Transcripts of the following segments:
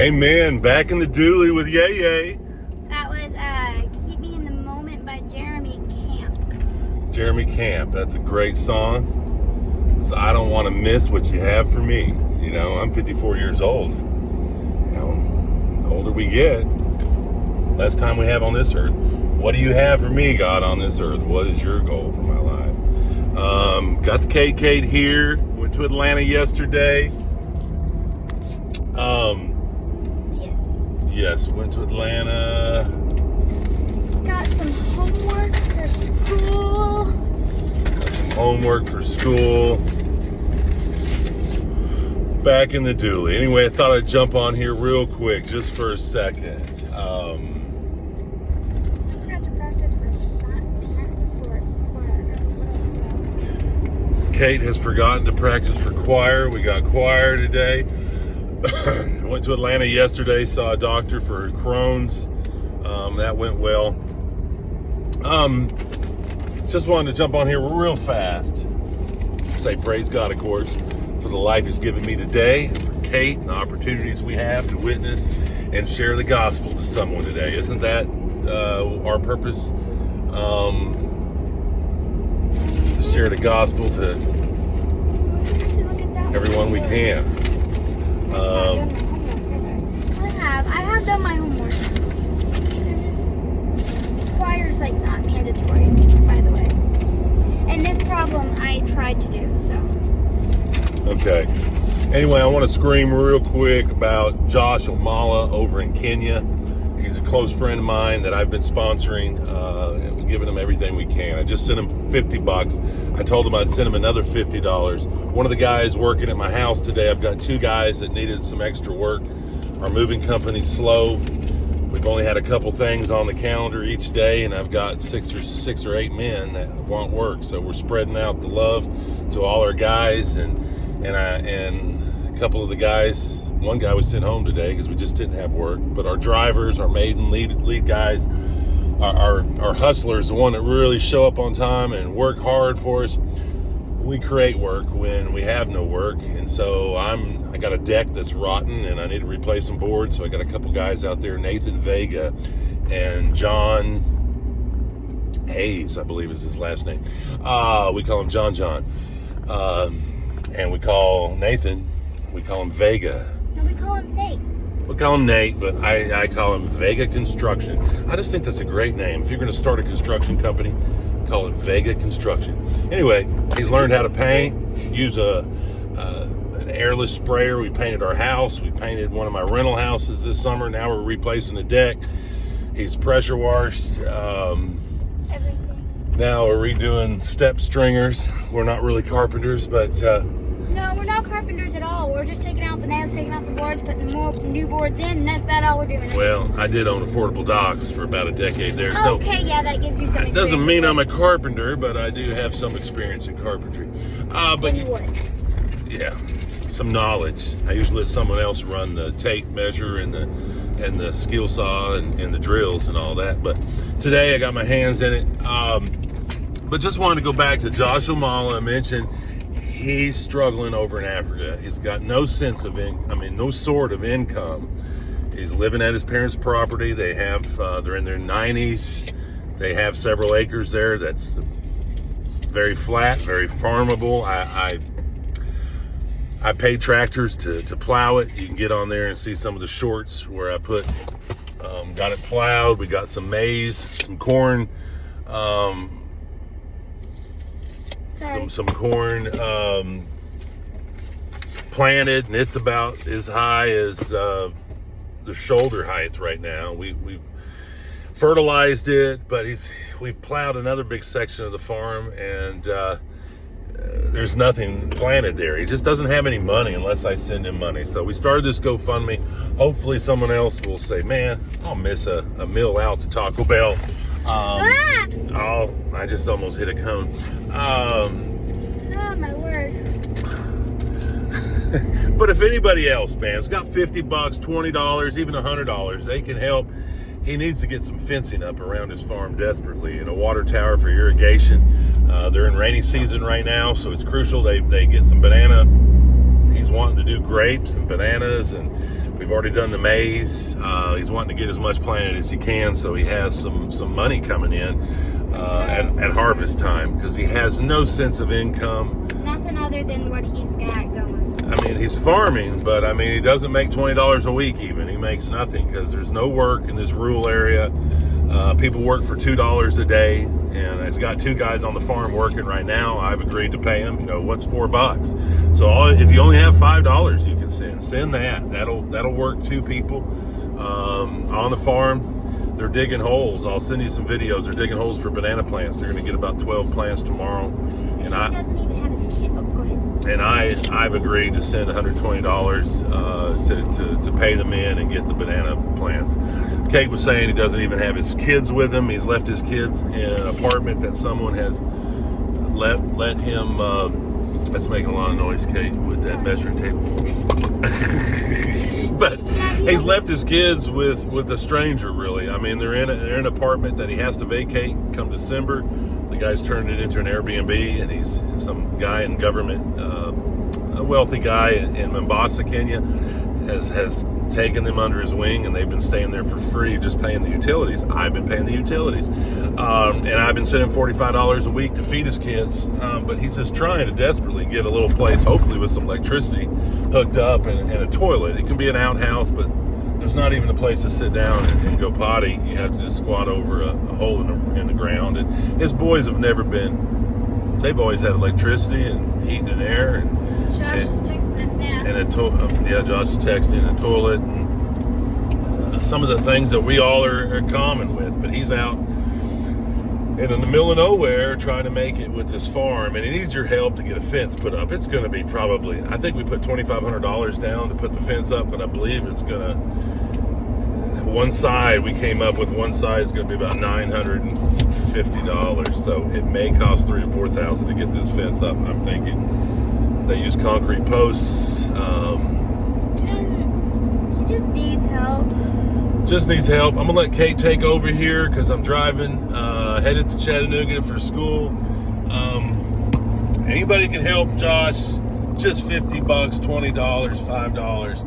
Amen. Back in the Dooley with Yay Yay. That was Keep Me in the Moment by Jeremy Camp. Jeremy Camp. That's a great song. So I don't want to miss what you have for me. You know, I'm 54 years old. You know, the older we get, less time we have on this earth. What do you have for me, God, on this earth? What is your goal for my life? Got the Kate here. Went to Atlanta yesterday. Yes, went to Atlanta. Got some homework for school. Back in the Dooley. Anyway, I thought I'd jump on here real quick just for a second. I forgot to practice for choir. Kate has forgotten to practice for choir. We got choir today. Went to Atlanta yesterday, saw a doctor for her Crohn's. That went well. Just wanted to jump on here real fast. Say praise God, of course, for the life He's given me today, and for Kate and the opportunities we have to witness and share the gospel to someone today. Isn't that our purpose? To share the gospel to everyone we can. I have done my homework. Choir's like not mandatory, by the way. And this problem I tried to do, so. Okay. Anyway, I want to scream real quick about Josh Omala over in Kenya. He's a close friend of mine that I've been sponsoring. We're giving him everything we can. I just sent him $50. I told him I'd send him another $50. One of the guys working at my house today, I've got two guys that needed some extra work. Our moving company's slow. We've only had a couple things on the calendar each day, and I've got six or eight men that want work. So we're spreading out the love to all our guys, and a couple of the guys. One guy was sent home today because we just didn't have work. But our drivers, our maiden lead guys, our hustlers, the one that really show up on time and work hard for us. We create work when we have no work, and so I got a deck that's rotten, and I need to replace some boards. So I got a couple guys out there, Nathan Vega and John Hayes, I believe is his last name. We call him John, and we call Nathan, we call him Vega. No, we call him Nate. We'll call him Nate, but I call him Vega Construction. I just think that's a great name. If you're going to start a construction company, call it Vega Construction. Anyway, he's learned how to paint, use an airless sprayer. We painted our house. We painted one of my rental houses this summer. Now we're replacing the deck. He's pressure washed. Everything. Now we're redoing step stringers. We're not really carpenters, but... No, we're not carpenters at all. We're just taking out the nails, taking out the boards, putting more new boards in, and that's about all we're doing. Well, I did own affordable docks for about a decade there. Okay, yeah, that gives you some experience. It doesn't mean I'm a carpenter, but I do have some experience in carpentry. But in wood. Yeah, some knowledge. I usually let someone else run the tape measure and the skill saw and the drills and all that. But today I got my hands in it. But just wanted to go back to Josh Omala. I mentioned he's struggling over in Africa. He's got no sense of no sort of income. He's living at his parents' property. They have, they're in their 90s. They have several acres there. That's very flat, very farmable. I pay tractors to plow it. You can get on there and see some of the shorts where I got it plowed. We got some maize, some corn, some corn planted, and it's about as high as the shoulder height right now. We've fertilized it, but we've plowed another big section of the farm, and there's nothing planted there. He just doesn't have any money unless I send him money. So we started this GoFundMe. Hopefully someone else will say, man, I'll miss a meal out to Taco Bell. I just almost hit a cone. Oh, my word. But if anybody else, man, has got $50, $20, even $100, they can help. He needs to get some fencing up around his farm desperately, and a water tower for irrigation. They're in rainy season right now, so it's crucial they get some banana. He's wanting to do grapes and bananas, and We've already done the maize. He's wanting to get as much planted as he can, so he has some money coming in at harvest time, because he has no sense of income. Nothing other than what he's got going. I mean, he's farming, but I mean, he doesn't make $20 a week even. He makes nothing because there's no work in this rural area. People work for $2 a day, and he's got 2 guys on the farm working right now. I've agreed to pay him. You know, what's $4? So if you only have $5, you can send that. That'll work 2 people on the farm. They're digging holes. I'll send you some videos. They're digging holes for banana plants. They're going to get about 12 plants tomorrow. And he doesn't even have his kid. Oh, go ahead. And I've agreed to send $120 to pay them in and get the banana plants. Kate was saying he doesn't even have his kids with him. He's left his kids in an apartment that someone has let him. That's making a lot of noise, Kate, with that measuring tape. But he's left his kids with a stranger, really. I mean, they're in an apartment that he has to vacate come December. The guy's turned it into an Airbnb, and he's some guy in government, a wealthy guy in Mombasa, Kenya, has taken them under his wing, and they've been staying there for free, just paying the utilities. I've been paying the utilities, and I've been sending $45 a week to feed his kids, but he's just trying to desperately get a little place, hopefully with some electricity hooked up and a toilet. It can be an outhouse, but there's not even a place to sit down and go potty. You have to just squat over a hole in the ground. And his boys have never been. They've always had electricity and heating and air. And Josh is texting us now. And Josh is texting, a toilet, and some of the things that we all are common with. But he's out and in the middle of nowhere trying to make it with this farm, and he needs your help to get a fence put up. It's going to be probably, I think we put $2,500 down to put the fence up, but I believe it's going to, one side, we came up with one side is going to be about $950, so it may cost $3,000 or $4,000 to get this fence up. I'm thinking they use concrete posts. He just needs help. Just needs help. I'm gonna let Kate take over here because I'm driving, headed to Chattanooga for school. Anybody can help Josh. Just $50, $20, $5.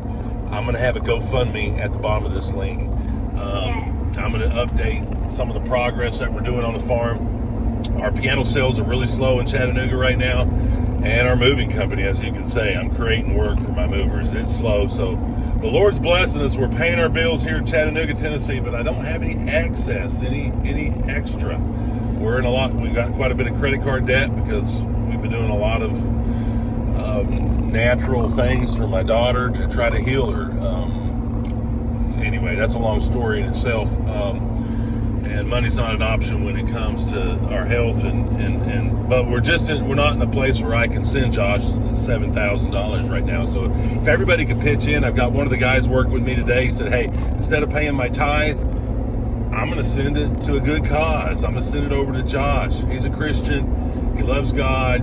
I'm gonna have a GoFundMe at the bottom of this link. Yes. I'm gonna update some of the progress that we're doing on the farm. Our piano sales are really slow in Chattanooga right now, and our moving company, as you can say, I'm creating work for my movers. It's slow, so the Lord's blessing us. We're paying our bills here in Chattanooga, Tennessee, but I don't have any access, any extra. We're in we've got quite a bit of credit card debt because we've been doing a lot of natural things for my daughter to try to heal her. Anyway, that's a long story in itself. And money's not an option when it comes to our health, but we're not in a place where I can send Josh $7,000 right now. So if everybody could pitch in, I've got one of the guys working with me today. He said, hey, instead of paying my tithe, I'm going to send it to a good cause. I'm going to send it over to Josh. He's a Christian. He loves God.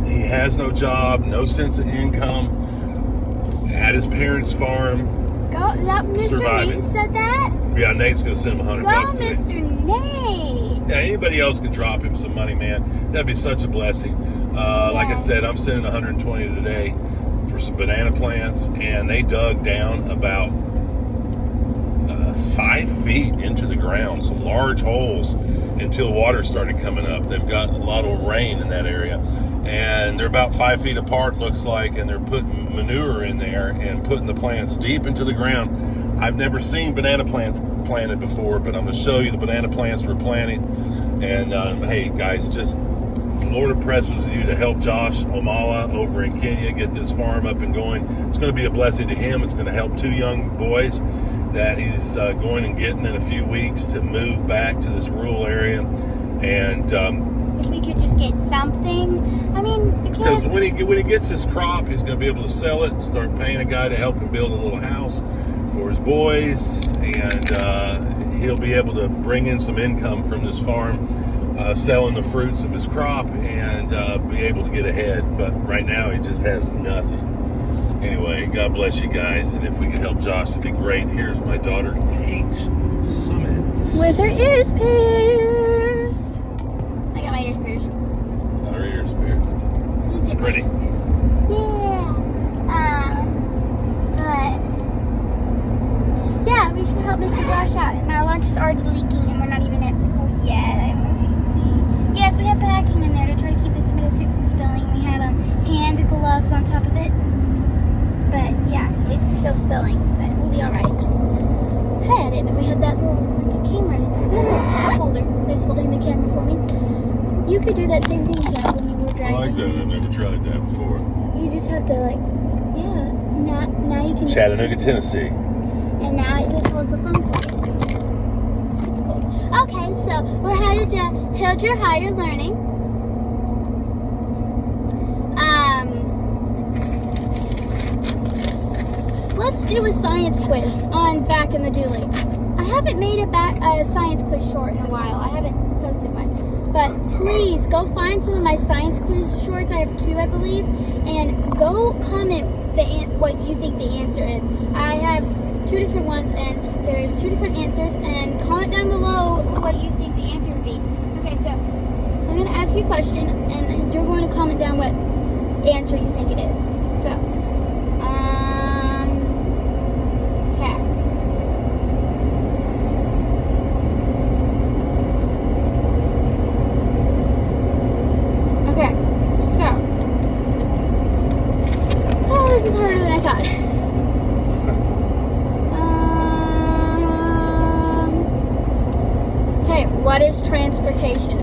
He has no job, no sense of income, at his parents' farm. Mr. Surviving. Nate said that? Yeah, Nate's going to send him $100 today. Mr. Nate. Yeah, anybody else could drop him some money, man. That'd be such a blessing. Like I said, I'm sending $120 today for some banana plants, and they dug down about 5 feet into the ground, some large holes, until water started coming up. They've got a lot of rain in that area, and they're about 5 feet apart, looks like, and they're putting manure in there and putting the plants deep into the ground. I've never seen banana plants planted before, but I'm going to show you the banana plants we're planting. And hey, guys, just the Lord impresses you to help Josh Omala over in Kenya get this farm up and going. It's going to be a blessing to him. It's going to help 2 young boys that he's going and getting in a few weeks to move back to this rural area. And if we could just get something, I mean, because when he gets his crop, he's going to be able to sell it and start paying a guy to help him build a little house for his boys, and he'll be able to bring in some income from this farm, selling the fruits of his crop, and be able to get ahead. But right now he just has nothing. Anyway, God bless you guys, and if we can help Josh, it'd be great. Here's my daughter, Kate Summit. With her ears pierced. I got my ears pierced. Her ears pierced. Pretty. Yeah. But my lunch is already leaking and we're not even at school yet. I don't know if you can see. Yes, we have packing in there to try to keep the tomato soup from spilling. We have hand gloves on top of it. But yeah, it's still spilling, but we'll be alright. Hey, I didn't know we had that little camera holder that's holding the camera for me. You could do that same thing again when you were driving. I like that. I've never tried that before. You just have to now you can. Chattanooga, Tennessee. And now it just holds the phone for you. It's cool. Okay, so we're headed to Hildreth Higher Learning. Let's do a science quiz on Back in the Dooley. I haven't made a science quiz short in a while. I haven't posted one. But please go find some of my science quiz shorts. I have 2, I believe. And go comment what you think the answer is. I have 2 different ones, and there's 2 different answers. And comment down below what you think the answer would be. Okay, so I'm going to ask you a question, and you're going to comment down what answer you think it is. So, okay. Okay, so. Oh, this is harder than I thought. Okay, what is transportation?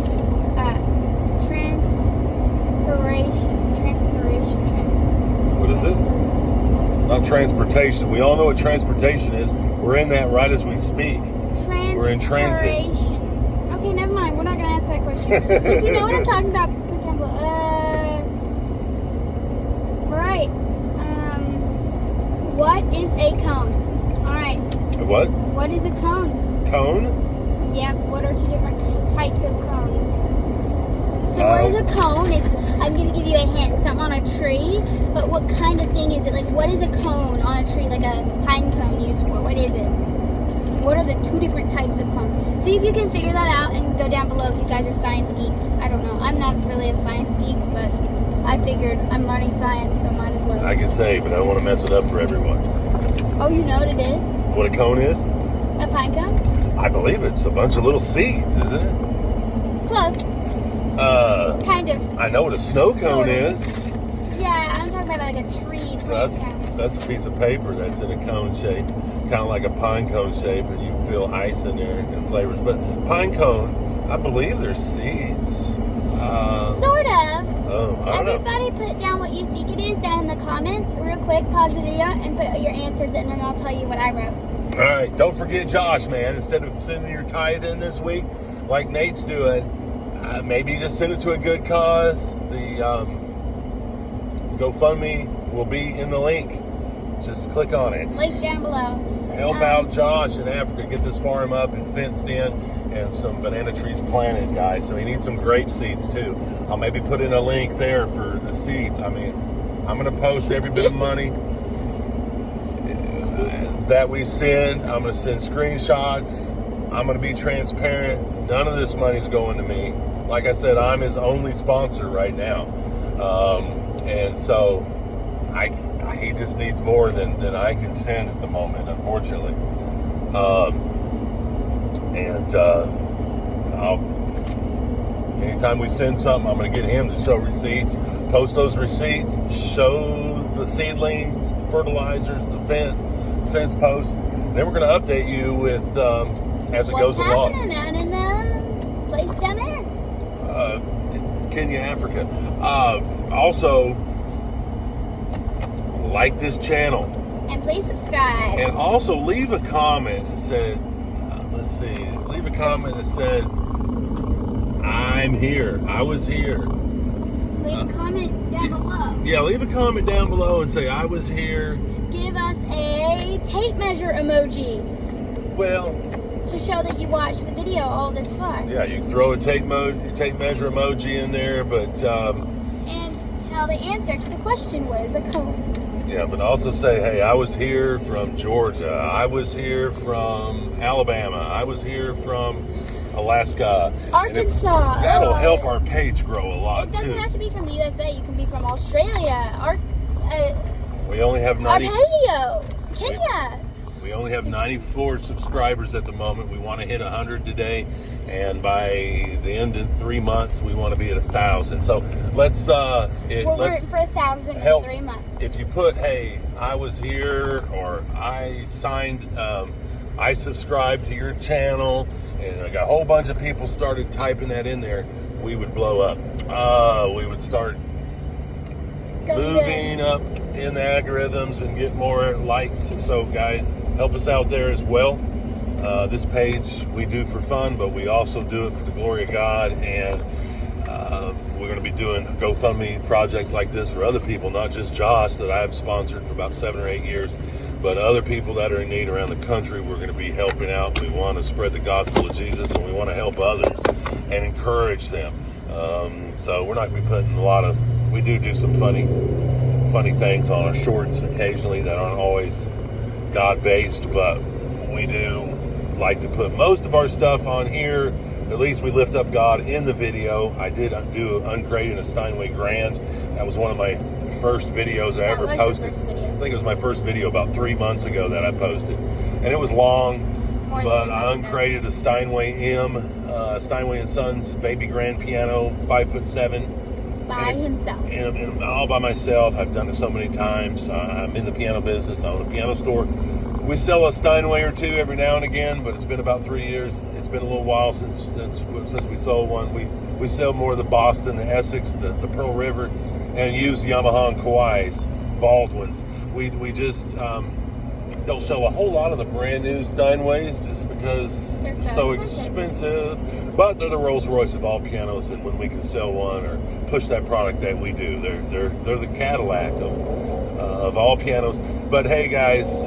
What is it? Not transportation. We all know what transportation is. We're in that right as we speak. We're in transit. Okay, never mind. We're not going to ask that question. If you know what I'm talking about, put down below. Right. What is a cone? All right. A what? What is a cone? Cone? Yep. What are 2 different types of cones? So what is a cone? I'm going to give you a hint. Something on a tree. But what kind of thing is it? Like, what is a cone on a tree? Like a pine cone used for? What is it? What are the 2 different types of cones? See if you can figure that out and go down below if you guys are science geeks. I don't know. I'm not really a science geek, but I figured I'm learning science, so might as well. I can say, but I don't want to mess it up for everyone. Oh, you know what it is? What a cone is? A pine cone? I believe it's a bunch of little seeds, isn't it? Close. Kind of. I know what a snow cone is. Yeah, I'm talking about like a tree. So that's a piece of paper that's in a cone shape, kind of like a pine cone shape, and you can feel ice in there and flavors. But pine cone, I believe there's seeds. Sort of. Oh, I don't know. Everybody put down what you think it is down in the comments real quick. Pause the video and put your answers in, and then I'll tell you what I wrote. All right, don't forget Josh, man. Instead of sending your tithe in this week, like Nate's doing, maybe just send it to a good cause. The GoFundMe will be in the link. Just click on it. Link down below. Help out Josh in Africa. Get this farm up and fenced in and some banana trees planted, guys. So he needs some grape seeds too. I'll maybe put in a link there for the seeds. I mean, I'm going to post every bit of money that we send. I'm going to send screenshots. I'm going to be transparent. None of this money is going to me. Like I said, I'm his only sponsor right now. And so he just needs more than I can send at the moment, unfortunately. Anytime we send something, I'm going to get him to show receipts, post those receipts, show the seedlings, the fertilizers, the fence posts. Then we're going to update you with as it goes along. What's happening out in the place down there? Kenya, Africa. Also, like this channel. And please subscribe. And also leave a comment that said, leave a comment that said, I'm here. I was here. Leave a comment down below. Yeah, leave a comment down below and say, I was here. Give us a tape measure emoji. Well, to show that you watched the video all this far. Yeah, you can throw a tape measure emoji in there, but and tell the answer to the question, what is a cone? Yeah, but also say, hey, I was here from Georgia. I was here from Alabama. I was here from Alaska. Arkansas. That'll help our page grow a lot, too. It doesn't have to be from the USA. You can be from Australia. We only have 90. Arpeggio. Kenya. We only have 94 subscribers at the moment. We want to hit 100 today, and by the end of 3 months, we want to be at 1,000. So let's we're working for 1,000 in 3 months. If you put, hey, I was here, or I subscribed to your channel, and like a whole bunch of people started typing that in there, we would blow up. We would start moving up in the algorithms and get more likes. So guys, help us out there as well. This page we do for fun, but we also do it for the glory of God, and we're going to be doing GoFundMe projects like this for other people, not just Josh, that I've sponsored for about 7 or 8 years, but other people that are in need around the country. We're going to be helping out. We want to spread the gospel of Jesus, and we want to help others and encourage them. So we're not going to be putting we do some funny things on our shorts occasionally that aren't always God-based, but we do like to put most of our stuff on here. At least we lift up God in the video. I did do ungrading a Steinway Grand. That was one of my first videos I ever posted. I think it was my first video about 3 months ago that I posted. And it was long, but I uncrated a Steinway Steinway & Sons baby grand piano, 5'7". By himself. And all by myself. I've done it so many times. I'm in the piano business. I own a piano store. We sell a Steinway or two every now and again, but it's been about 3 years. It's been a little while since we sold one. We sell more of the Boston, the Essex, the Pearl River, and used Yamaha and Kawai's, Baldwins. We just don't sell a whole lot of the brand new Steinways just because they're so expensive. But they're the Rolls Royce of all pianos, and when we can sell one or push that product, that we do. They're the Cadillac of all pianos. But hey guys,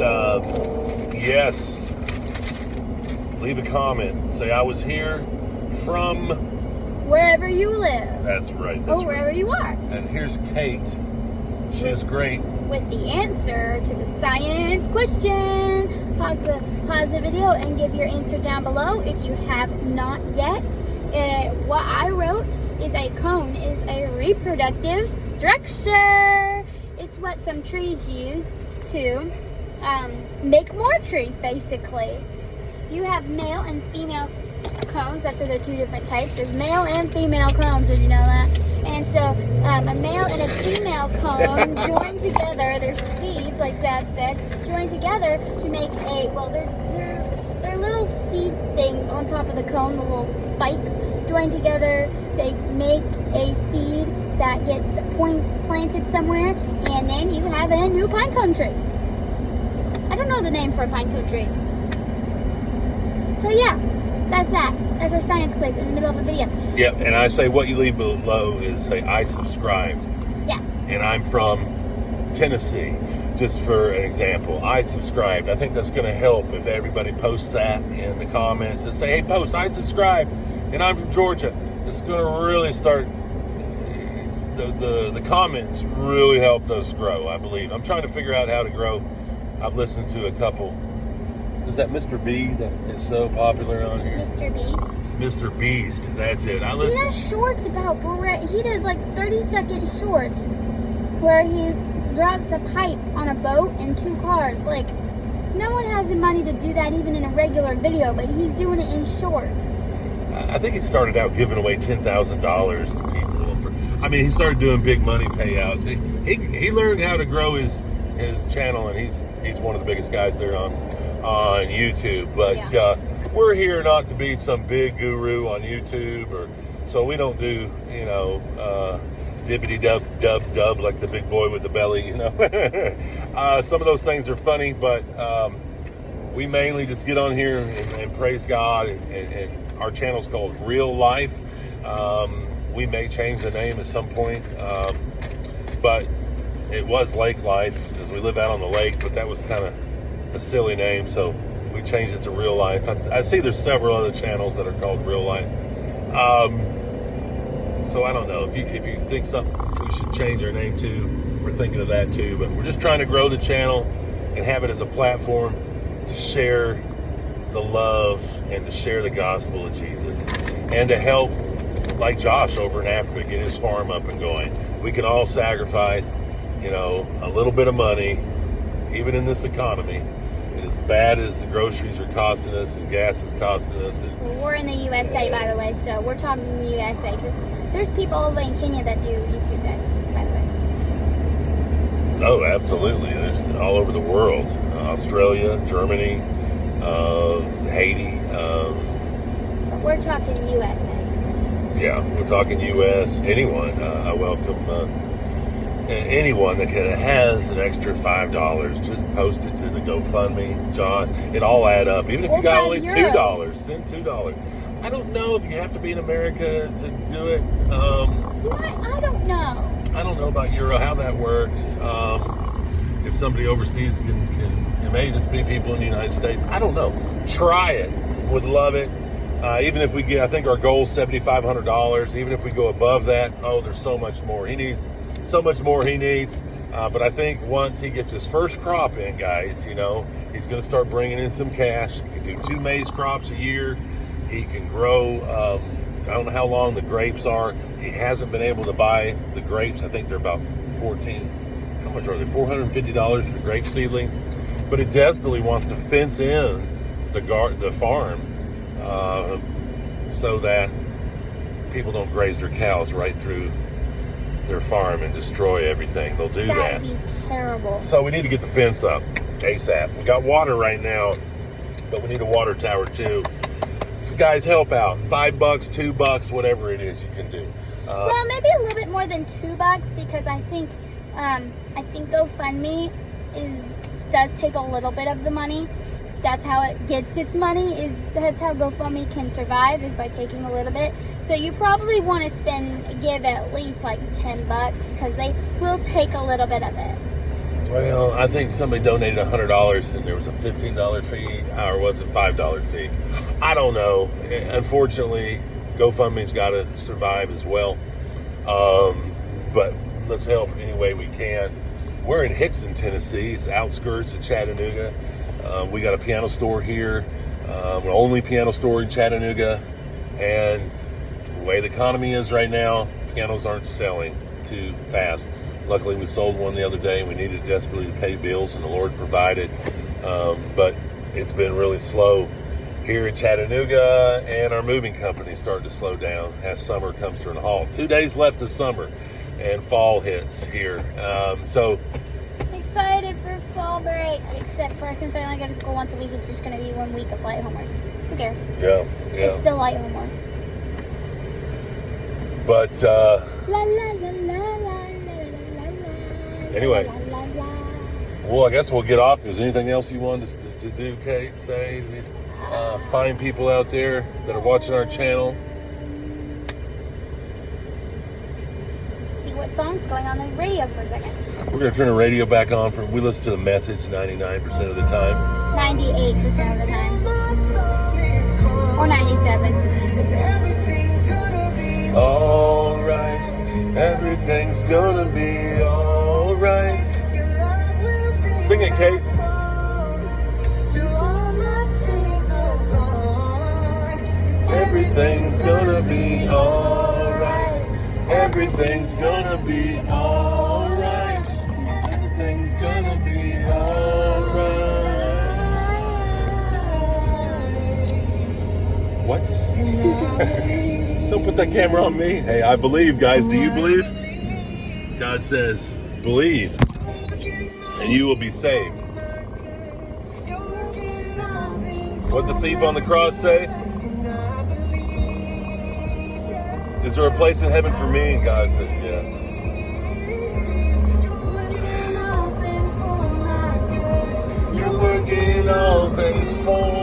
yes, leave a comment. Say I was here from wherever you live. That's right. Or wherever you are. And here's Kate. She is great. With the answer to the science question. Pause the video and give your answer down below if you have not yet. What I wrote is a cone is a reproductive structure. It's what some trees use to make more trees, basically. You have male and female cones. That's the two different types. There's male and female cones. Did you know that? And so a male and a female cone join together. Their seeds, like Dad said, join together to make they're little seed things on top of the cone. The little spikes join together. They make a seed that gets planted somewhere, and then you have a new pine cone tree. I don't know the name for a pine cone tree. So yeah, that's that. That's our science quiz in the middle of a video. Yeah, and I say what you leave below is say I subscribed. Yeah. And I'm from Tennessee, just for an example. I subscribed. I think that's going to help if everybody posts that in the comments and say, hey, post, I subscribed, and I'm from Georgia. It's going to really start, the comments really help us grow, I believe. I'm trying to figure out how to grow. I've listened to a couple. Is that Mr. B that is so popular on here? Mr. Beast. Mr. Beast, that's it. He has shorts about he does like 30-second shorts where he drops a pipe on a boat and 2 cars. Like, no one has the money to do that even in a regular video, but he's doing it in shorts. I think he started out giving away $10,000 to people. He started doing big money payouts. He learned how to grow his channel, and he's one of the biggest guys there on YouTube. But yeah. We're here not to be some big guru on YouTube, so we don't do dibbity dub like the big boy with the belly. Some of those things are funny, but we mainly just get on here and praise God. And our channel's called Real Life. We may change the name at some point, but it was Lake Life because we live out on the lake, but that was kind of a silly name, so we changed it to Real Life. I see there's several other channels that are called Real Life. So I don't know if you think something we should change our name to. We're thinking of that too, but we're just trying to grow the channel and have it as a platform to share the love and to share the gospel of Jesus and to help, like Josh over in Africa, get his farm up and going. We can all sacrifice, a little bit of money, even in this economy. It is bad as the groceries are costing us and gas is costing us. And, Well, we're in the USA, by the way, so we're talking the USA because there's people all the way in Kenya that do YouTube, by the way. oh, absolutely. There's all over the world. Australia, Germany, Haiti. But we're talking USA. Yeah, we're talking U.S. Anyone. I welcome anyone that has an extra $5. Just post it to the GoFundMe, John. It all add up. Even if Or you got €5. only $2, send $2. I don't know if you have to be in America to do it. I don't know. I don't know about Euro, how that works. If somebody overseas can it may just be people in the United States. I don't know. Try it. Would love it. Even if we get, I think our goal is $7,500. Even if we go above that, there's so much more. He needs so much more. But I think once he gets his first crop in, guys, he's going to start bringing in some cash. He can do 2 maize crops a year. He can grow. I don't know how long the grapes are. He hasn't been able to buy the grapes. I think they're about 14. How much are they? $450 for grape seedlings. But he desperately wants to fence in the farm so that people don't graze their cows right through their farm and destroy everything. They'll do that. That would be terrible. So we need to get the fence up ASAP. We got water right now, but we need a water tower too. So guys, help out. $5, $2, whatever it is you can do. Well, maybe a little bit more than $2 because I think GoFundMe does take a little bit of the money. That's how it gets its money. That's how GoFundMe can survive, is by taking a little bit. So you probably want to give at least like $10 because they will take a little bit of it. Well, I think somebody donated $100 and there was a $15 fee, or was it $5 fee? I don't know. Unfortunately, GoFundMe's got to survive as well. But let's help any way we can. We're in Hickson, Tennessee. It's the outskirts of Chattanooga. We got a piano store here. We're only piano store in Chattanooga. And the way the economy is right now, pianos aren't selling too fast. Luckily, we sold one the other day, and we needed desperately to pay bills, and the Lord provided. But it's been really slow here in Chattanooga, and our moving company started to slow down as summer comes to a halt. 2 days left of summer, and fall hits here. So Excited for fall break, except for since I only go to school once a week, it's just going to be 1 week of light homework. Who cares? yeah. It's still light homework. But La la la la la la la. Anyway. La, la, la. Well, I guess we'll get off. Is there anything else you wanted to do, Kate? Say to these fine people out there that are watching our channel? See what song's going on the radio for a second. We're going to turn the radio back on. We listen to the message 99% of the time. 98% of the time. Or 97. All right. Everything's going to be all right. Sing it, Kate. Everything's gonna be alright. Everything's gonna be alright. Everything's gonna be alright. What? Don't put that camera on me. Hey, I believe, guys. Do you believe? God says, believe, and you will be saved. What did the thief on the cross say? Is there a place in heaven for me? And God said, yes. You're working all things for.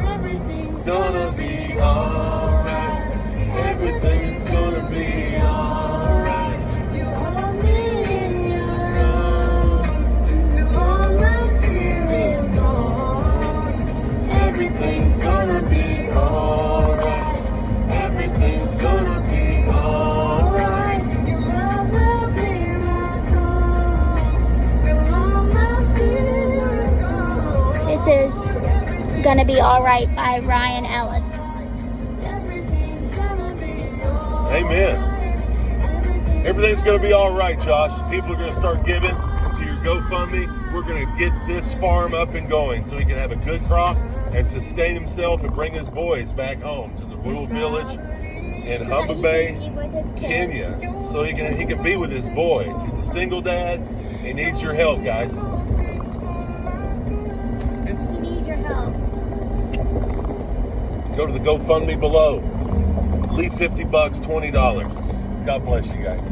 Everything's gonna be alright. Everything's gonna be alright. You hold me in your arms till all my fear is gone. Everything's gonna be alright. Everything's gonna be alright. Your love will be my song till all my fear is gone. This is Gonna Be Alright by Ryan Ellis. Amen. Everything's going to be all right, Josh. People are going to start giving to your GoFundMe. we're going to get this farm up and going so he can have a good crop and sustain himself and bring his boys back home to the rural village in Humber Bay, Kenya, so he can be with his boys. He's a single dad. He needs your help, guys. He needs your help. Go to the GoFundMe below. Leave $50, $20. God bless you guys.